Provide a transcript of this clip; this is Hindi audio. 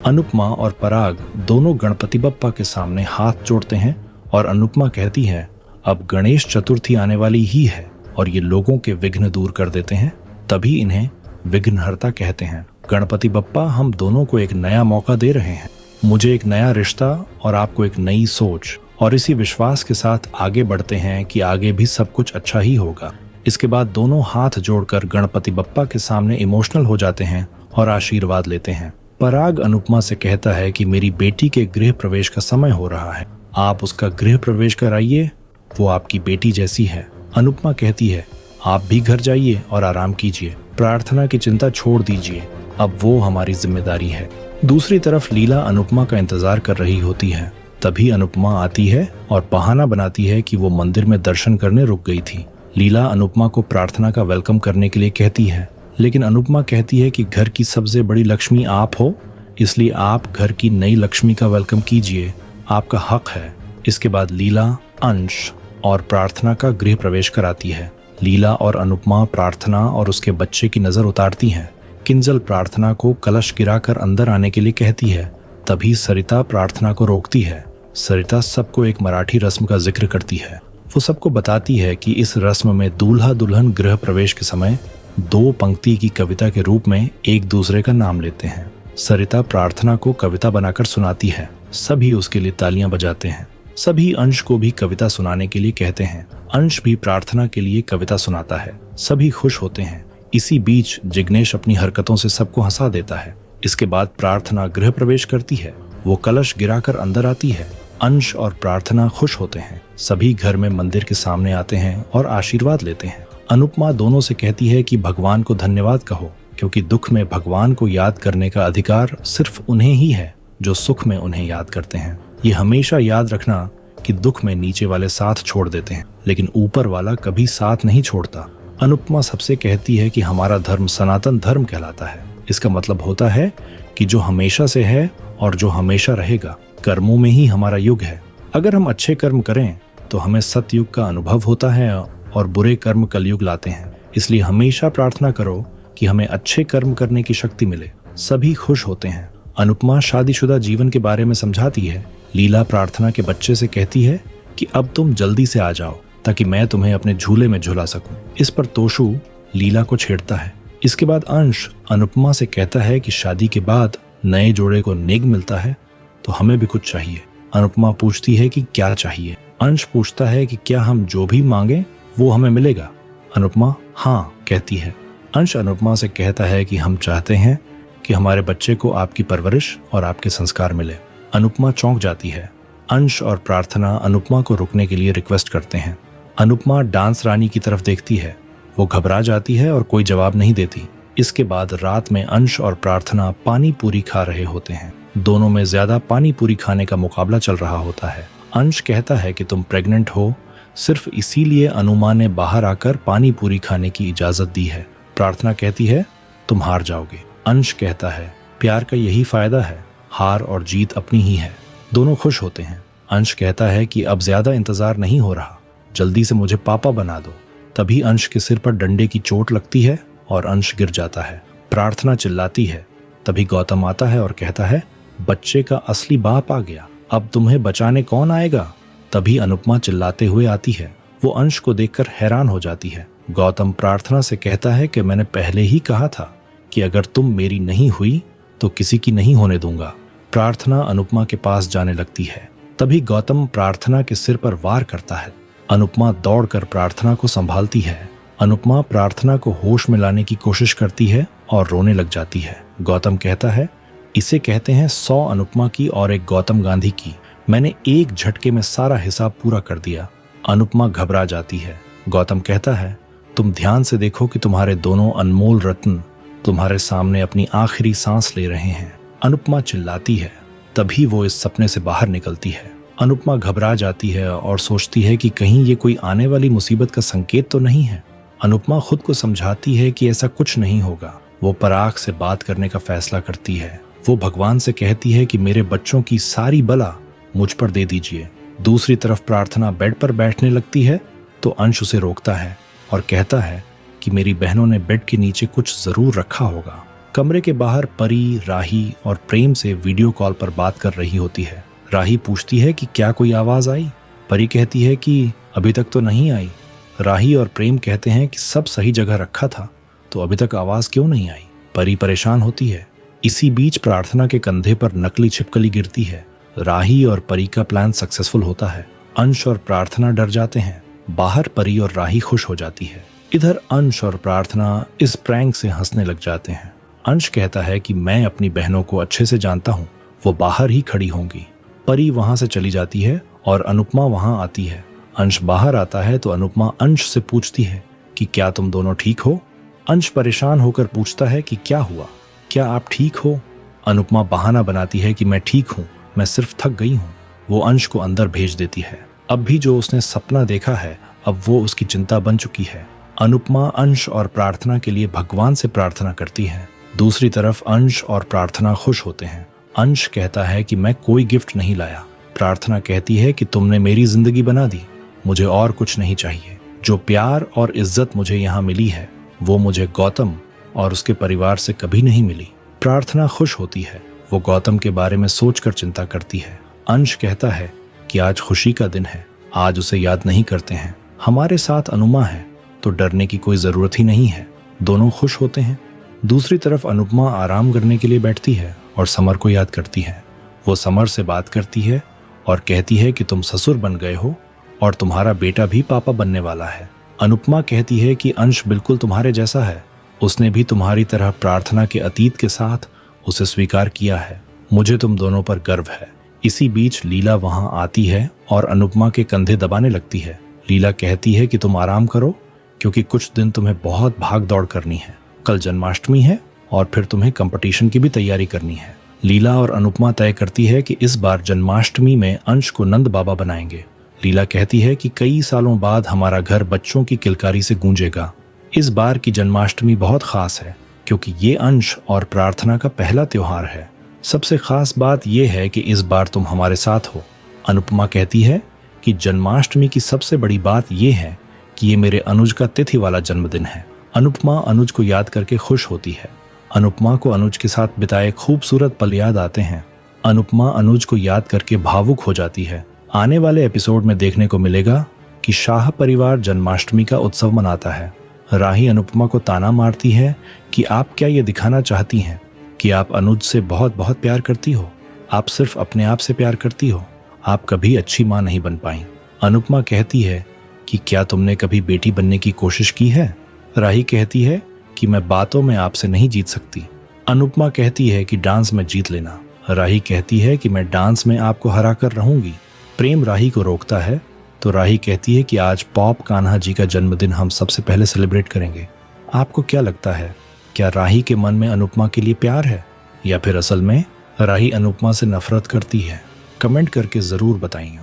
अनुपमा और पराग दोनों गणपति बप्पा के सामने हाथ जोड़ते हैं और अनुपमा कहती है, अब गणेश चतुर्थी आने वाली ही है और ये लोगों के विघ्न दूर कर देते हैं, तभी इन्हें विघ्नहर्ता कहते हैं। गणपति बप्पा, हम दोनों को एक नया मौका दे रहे हैं, मुझे एक नया रिश्ता और आपको एक नई सोच, और इसी विश्वास के साथ आगे बढ़ते हैं कि आगे भी सब कुछ अच्छा ही होगा। इसके बाद दोनों हाथ जोड़कर गणपति बप्पा के सामने इमोशनल हो जाते हैं और आशीर्वाद लेते हैं। पराग अनुपमा से कहता है कि मेरी बेटी के गृह प्रवेश का समय हो रहा है, आप उसका गृह प्रवेश कराइए, वो आपकी बेटी जैसी है। अनुपमा कहती है, आप भी घर जाइए और आराम कीजिए, प्रार्थना की चिंता छोड़ दीजिए, अब वो हमारी जिम्मेदारी है। दूसरी तरफ लीला अनुपमा का इंतजार कर रही होती है। तभी अनुपमा आती है और बहाना बनाती है कि वो मंदिर में दर्शन करने रुक गई थी। लीला अनुपमा को प्रार्थना का वेलकम करने के लिए कहती है, लेकिन अनुपमा कहती है कि घर की सबसे बड़ी लक्ष्मी आप हो, इसलिए आप घर की नई लक्ष्मी का वेलकम कीजिए, आपका हक है। इसके बाद लीला, अंश और प्रार्थना का गृह प्रवेश कराती है। लीला और अनुपमा प्रार्थना और उसके बच्चे की नजर उतारती हैं। किंजल प्रार्थना को कलश गिराकर अंदर आने के लिए कहती है। तभी सरिता प्रार्थना को रोकती है। सरिता सबको एक मराठी रस्म का जिक्र करती है। वो सबको बताती है कि इस रस्म में दूल्हा दुल्हन गृह प्रवेश के समय 2 पंक्ति की कविता के रूप में एक दूसरे का नाम लेते हैं। सरिता प्रार्थना को कविता बनाकर सुनाती है। सभी उसके लिए तालियां बजाते हैं। सभी अंश को भी कविता सुनाने के लिए कहते हैं। अंश भी प्रार्थना के लिए कविता सुनाता है। सभी खुश होते हैं। इसी बीच जिग्नेश अपनी हरकतों से सबको हंसा देता है। इसके बाद प्रार्थना गृह प्रवेश करती है। वो कलश गिराकर अंदर आती है। अंश और प्रार्थना खुश होते हैं। सभी घर में मंदिर के सामने आते हैं और आशीर्वाद लेते हैं। अनुपमा दोनों से कहती है कि भगवान को धन्यवाद कहो, क्योंकि दुख में भगवान को याद करने का अधिकार सिर्फ उन्हें ही है जो सुख में उन्हें याद करते हैं। ये हमेशा याद रखना कि दुख में नीचे वाले साथ छोड़ देते हैं, लेकिन ऊपर वाला कभी साथ नहीं छोड़ता। अनुपमा सबसे कहती है कि हमारा धर्म सनातन धर्म कहलाता है। इसका मतलब होता है कि जो हमेशा से है और जो हमेशा रहेगा, कर्मों में ही हमारा युग है। अगर हम अच्छे कर्म करें तो हमें सतयुग का अनुभव होता है और बुरे कर्म कलयुग लाते हैं। इसलिए हमेशा प्रार्थना करो कि हमें अच्छे कर्म करने की शक्ति मिले। सभी खुश होते हैं। अनुपमा शादीशुदा जीवन के बारे में समझाती है। लीला प्रार्थना के बच्चे से कहती है कि अब तुम जल्दी से आ जाओ ताकि मैं तुम्हें अपने झूले में झुला सकूं। इस पर तोशु लीला को छेड़ता है। इसके बाद अंश अनुपमा से कहता है कि शादी के बाद नए जोड़े को नेग मिलता है तो हमें भी कुछ चाहिए। अनुपमा पूछती है कि क्या चाहिए। अंश पूछता है कि क्या हम जो भी मांगे वो हमें मिलेगा। अनुपमा हाँ कहती है। अंश अनुपमा से कहता है कि हम चाहते हैं कि हमारे बच्चे को आपकी परवरिश और आपके संस्कार मिले। अनुपमा चौंक जाती है। अंश और प्रार्थना अनुपमा को रुकने के लिए रिक्वेस्ट करते हैं। अनुपमा डांस रानी की तरफ देखती है। वो घबरा जाती है और कोई जवाब नहीं देती। इसके बाद रात में अंश और प्रार्थना पानी पूरी खा रहे होते हैं। दोनों में ज्यादा पानी पूरी खाने का मुकाबला चल रहा होता है। अंश कहता है कि तुम प्रेग्नेंट हो, सिर्फ इसीलिए अनुमा ने बाहर आकर पानी पूरी खाने की इजाजत दी है। प्रार्थना कहती है तुम हार जाओगे। अंश कहता है प्यार का यही फायदा है, हार और जीत अपनी ही है। दोनों खुश होते हैं। अंश कहता है कि अब ज्यादा इंतजार नहीं हो रहा, जल्दी से मुझे पापा बना दो। तभी अंश के सिर पर डंडे की चोट लगती है और अंश गिर जाता है। प्रार्थना चिल्लाती है। तभी गौतम आता है और कहता है बच्चे का असली बाप आ गया, अब तुम्हें बचाने कौन आएगा। तभी अनुपमा चिल्लाते हुए आती है। वो अंश को देखकर हैरान हो जाती है। गौतम प्रार्थना से कहता है कि मैंने पहले ही कहा था कि अगर तुम मेरी नहीं हुई तो किसी की नहीं होने दूंगा। प्रार्थना अनुपमा के पास जाने लगती है। तभी गौतम प्रार्थना के सिर पर वार करता है। अनुपमा दौड़कर प्रार्थना को संभालती है। अनुपमा प्रार्थना को होश में लाने की कोशिश करती है और रोने लग जाती है। गौतम कहता है इसे कहते हैं 100 अनुपमा की और एक गौतम गांधी की। मैंने एक झटके में सारा हिसाब पूरा कर दिया। अनुपमा घबरा जाती है। गौतम कहता है तुम ध्यान से देखो कि तुम्हारे दोनों अनमोल रत्न तुम्हारे सामने अपनी आखिरी सांस ले रहे हैं। अनुपमा चिल्लाती है। तभी वो इस सपने से बाहर निकलती है। अनुपमा घबरा जाती है और सोचती है कि कहीं ये कोई आने वाली मुसीबत का संकेत तो नहीं है। अनुपमा खुद को समझाती है कि ऐसा कुछ नहीं होगा। वो पराग से बात करने का फैसला करती है। वो भगवान से कहती है कि मेरे बच्चों की सारी बला मुझ पर दे दीजिए। दूसरी तरफ प्रार्थना बेड पर बैठने लगती है तो अंश उसे रोकता है और कहता है कि मेरी बहनों ने बेड के नीचे कुछ जरूर रखा होगा। कमरे के बाहर परी, राही और प्रेम से वीडियो कॉल पर बात कर रही होती है। राही पूछती है कि क्या कोई आवाज आई। परी कहती है कि अभी तक तो नहीं आई। राही और प्रेम कहते हैं कि सब सही जगह रखा था, तो अभी तक आवाज क्यों नहीं आई। परी परेशान होती है। इसी बीच प्रार्थना के कंधे पर नकली छिपकली गिरती है। राही और परी का प्लान सक्सेसफुल होता है। अंश और प्रार्थना डर जाते हैं। बाहर परी और राही खुश हो जाती है। इधर अंश और प्रार्थना इस प्रैंक से हंसने लग जाते हैं। अंश कहता है कि मैं अपनी बहनों को अच्छे से जानता हूँ, वो बाहर ही खड़ी होंगी। परी वहां से चली जाती है और अनुपमा वहां आती है। अंश बाहर आता है तो अनुपमा अंश से पूछती है कि क्या तुम दोनों ठीक हो। अंश परेशान होकर पूछता है कि क्या हुआ, क्या आप ठीक हो। अनुपमा बहाना बनाती है कि मैं ठीक हूँ, मैं सिर्फ थक गई हूँ। वो अंश को अंदर भेज देती है। अब भी जो उसने सपना देखा है, अब वो उसकी चिंता बन चुकी है। अनुपमा अंश और प्रार्थना के लिए भगवान से प्रार्थना करती है। दूसरी तरफ अंश और प्रार्थना खुश होते हैं। अंश कहता है कि मैं कोई गिफ्ट नहीं लाया। प्रार्थना कहती है कि तुमने मेरी जिंदगी बना दी, मुझे और कुछ नहीं चाहिए। जो प्यार और इज्जत मुझे यहाँ मिली है, वो मुझे गौतम और उसके परिवार से कभी नहीं मिली। प्रार्थना खुश होती है। वो गौतम के बारे में सोचकर चिंता करती है। अंश कहता है कि आज खुशी का दिन है, आज उसे याद नहीं करते हैं। हमारे साथ अनुमा है तो डरने की कोई जरूरत ही नहीं है। दोनों खुश होते हैं। दूसरी तरफ अनुपमा आराम करने के लिए बैठती है और समर को याद करती है। वो समर से बात करती है और कहती है कि तुम ससुर बन गए हो और तुम्हारा बेटा भी पापा बनने वाला है। अनुपमा कहती है कि अंश बिल्कुल तुम्हारे जैसा है, उसने भी तुम्हारी तरह प्रार्थना के अतीत के साथ उसे स्वीकार किया है। मुझे तुम दोनों पर गर्व है। इसी बीच लीला वहां आती है और अनुपमा के कंधे दबाने लगती है। लीला कहती है कि तुम आराम करो, क्योंकि कुछ दिन तुम्हें बहुत भाग दौड़ करनी है। कल जन्माष्टमी है और फिर तुम्हें कंपटीशन की भी तैयारी करनी है। लीला और अनुपमा तय करती है कि इस बार जन्माष्टमी में अंश को नंद बाबा बनाएंगे। लीला कहती है कि कई सालों बाद हमारा घर बच्चों की किलकारी से गूंजेगा। इस बार की जन्माष्टमी बहुत खास है, क्योंकि ये अंश और प्रार्थना का पहला त्योहार है। सबसे खास बात यह है कि इस बार तुम हमारे साथ हो। अनुपमा कहती है कि जन्माष्टमी की सबसे बड़ी बात यह है कि ये मेरे अनुज का तिथि वाला जन्मदिन है। अनुपमा अनुज को याद करके खुश होती है। अनुपमा को अनुज के साथ बिताए खूबसूरत पल याद आते हैं। अनुपमा अनुज को याद करके भावुक हो जाती है। आने वाले एपिसोड में देखने को मिलेगा कि शाह परिवार जन्माष्टमी का उत्सव मनाता है। राही अनुपमा को ताना मारती है कि आप क्या ये दिखाना चाहती हैं कि आप अनुज से बहुत बहुत प्यार करती हो, आप सिर्फ अपने आप से प्यार करती हो, आप कभी अच्छी माँ नहीं बन पाई। अनुपमा कहती है कि क्या तुमने कभी बेटी बनने की कोशिश की है। राही कहती है कि मैं बातों में आपसे नहीं जीत सकती। अनुपमा कहती है कि डांस में जीत लेना। राही कहती है कि मैं डांस में आपको हरा कर रहूंगी। प्रेम राही को रोकता है तो राही कहती है कि आज पॉप कान्हा जी का जन्मदिन हम सबसे पहले सेलिब्रेट करेंगे। आपको क्या लगता है, क्या राही के मन में अनुपमा के लिए प्यार है या फिर असल में राही अनुपमा से नफरत करती है? कमेंट करके जरूर बताइए।